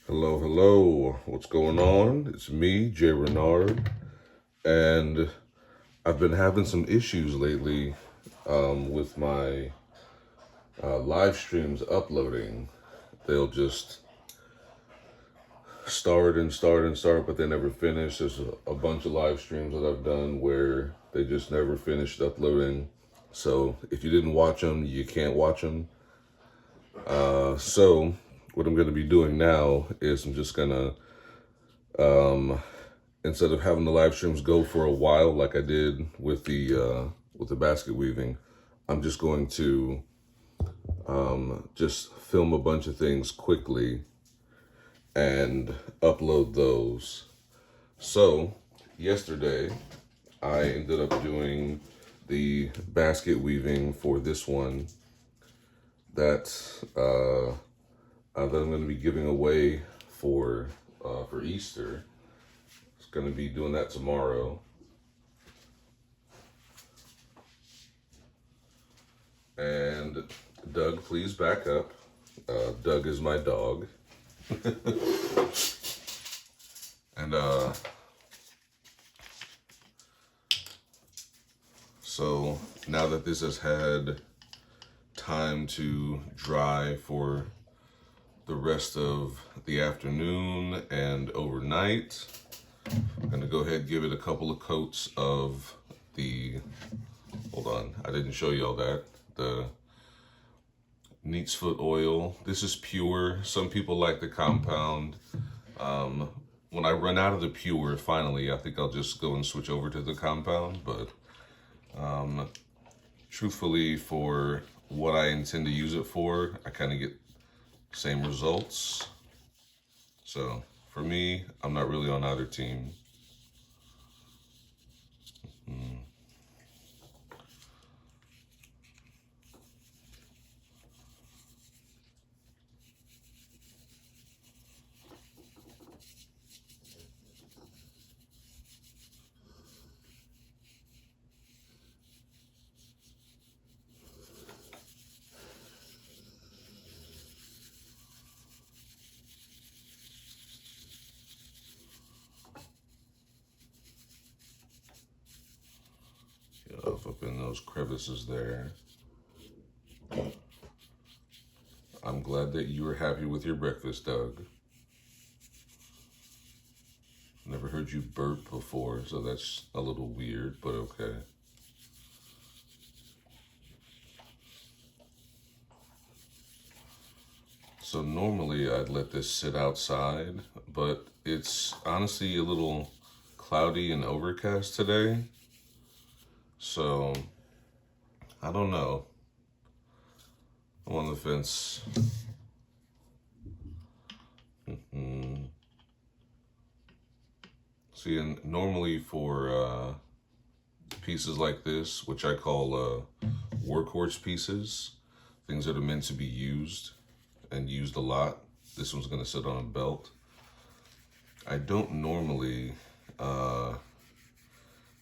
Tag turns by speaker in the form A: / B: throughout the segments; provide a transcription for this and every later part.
A: Hello, hello. What's going on? It's me, Jay Renard, and I've been having some issues lately with my live streams uploading. They'll just start and start and start, but they never finish. There's a bunch of live streams that I've done where they just never finished uploading. So if you didn't watch them, you can't watch them. So what I'm going to be doing now is I'm just going to instead of having the live streams go for a while like I did with the basket weaving, I'm just going to just film a bunch of things quickly and upload those. So yesterday I ended up doing the basket weaving for this one that that I'm going to be giving away for Easter. Going to be doing that tomorrow. And Doug, please back up. Doug is my dog. And so now that this has had time to dry for the rest of the afternoon and overnight, I'm gonna go ahead and give it a couple of coats of hold on, I didn't show you all that, the neat's foot oil. This is pure. Some people like the compound. When I run out of the pure, finally, I think I'll just go and switch over to the compound, but truthfully, for what I intend to use it for, I kind of get the same results. So for me, I'm not really on either team. Up in those crevices there. I'm glad that you were happy with your breakfast, Doug. Never heard you burp before, so that's a little weird, but okay. So normally I'd let this sit outside, but it's honestly a little cloudy and overcast today. So I don't know. I'm on the fence. See, and normally for pieces like this, which I call workhorse pieces, things that are meant to be used and used a lot, this one's gonna sit on a belt. I don't normally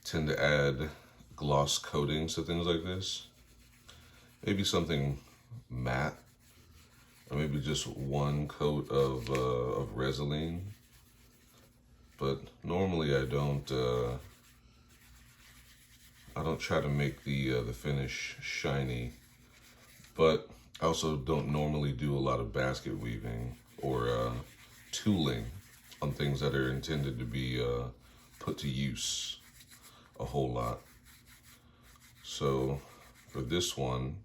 A: tend to add gloss coatings to things like this. Maybe something matte, or maybe just one coat of Resolene. But normally I don't try to make the finish shiny. But I also don't normally do a lot of basket weaving or tooling on things that are intended to be put to use a whole lot. So for this one,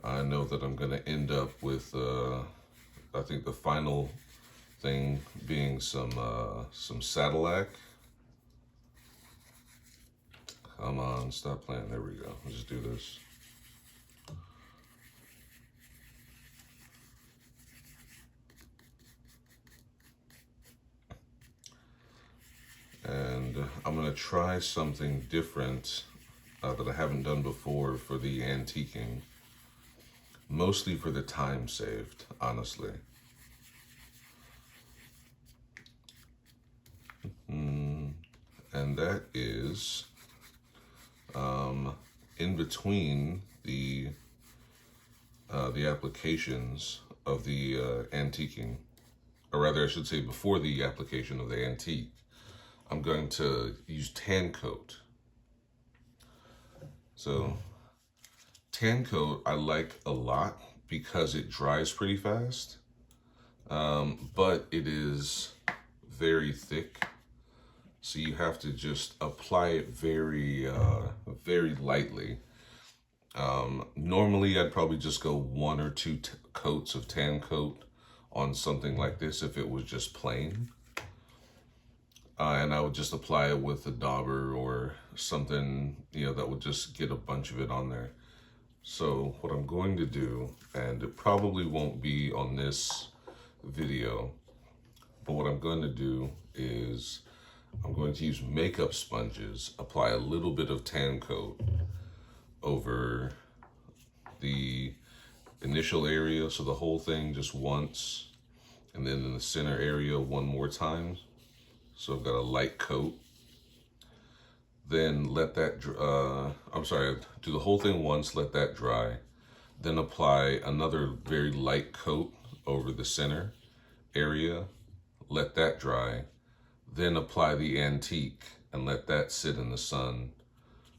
A: I know that I'm gonna end up with I think the final thing being some Sadillac. Come on, stop playing. There we go. Let's just do this. And I'm gonna try something different that I haven't done before for the antiquing. Mostly for the time saved, honestly. And that is in between the applications of the antiquing. or rather I should say before the application of the antique, I'm going to use tan coat. So tan coat I like a lot because it dries pretty fast, but it is very thick. So you have to just apply it very lightly. Normally I'd probably just go 1 or 2 coats of tan coat on something like this if it was just plain. And I would just apply it with a dauber or something, that would just get a bunch of it on there. So what I'm going to do, and it probably won't be on this video, but what I'm going to do is I'm going to use makeup sponges, apply a little bit of tan coat over the initial area, so the whole thing just once, and then in the center area 1 more time. So I've got a light coat. Then let that, do the whole thing once, let that dry. Then apply another very light coat over the center area, let that dry. Then apply the antique and let that sit in the sun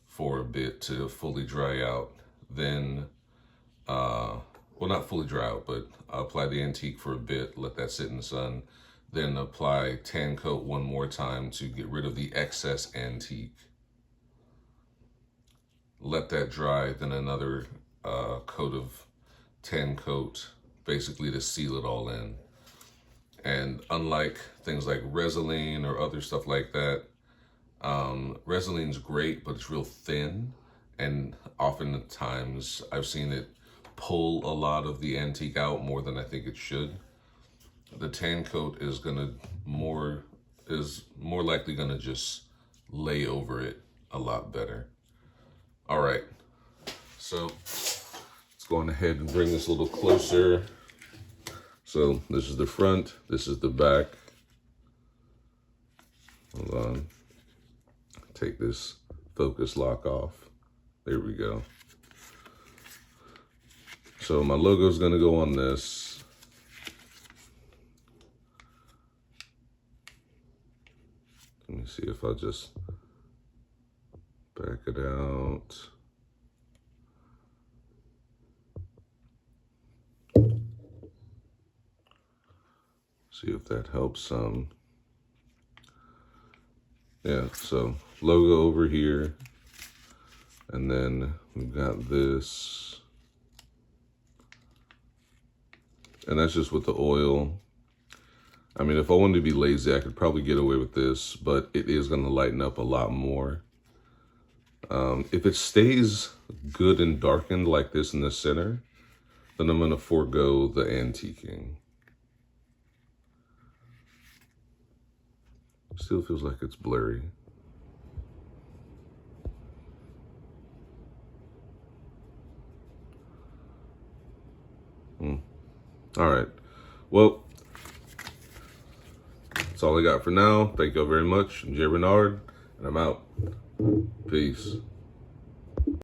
A: for a bit to fully dry out. Then, well, not fully dry out, but apply the antique for a bit, let that sit in the sun. Then apply tan coat 1 more time to get rid of the excess antique. Let that dry, then another coat of tan coat, basically to seal it all in. And unlike things like Resolene or other stuff like that, Resoline's great, but it's real thin. And oftentimes I've seen it pull a lot of the antique out more than I think it should. The tan coat is more likely gonna just lay over it a lot better. All right, so let's go on ahead and bring this a little closer. So this is the front, this is the back. Hold on, take this focus lock off. There we go. So my logo is gonna go on this. Let me see if I just back it out. See if that helps some. Yeah, so logo over here. And then we've got this. And that's just with the oil. I mean, if I wanted to be lazy, I could probably get away with this, but it is gonna lighten up a lot more. If it stays good and darkened like this in the center, then I'm gonna forego the antiquing. Still feels like it's blurry. All right, well, that's all I got for now. Thank y'all very much. I'm Jay Renard, and I'm out. Peace.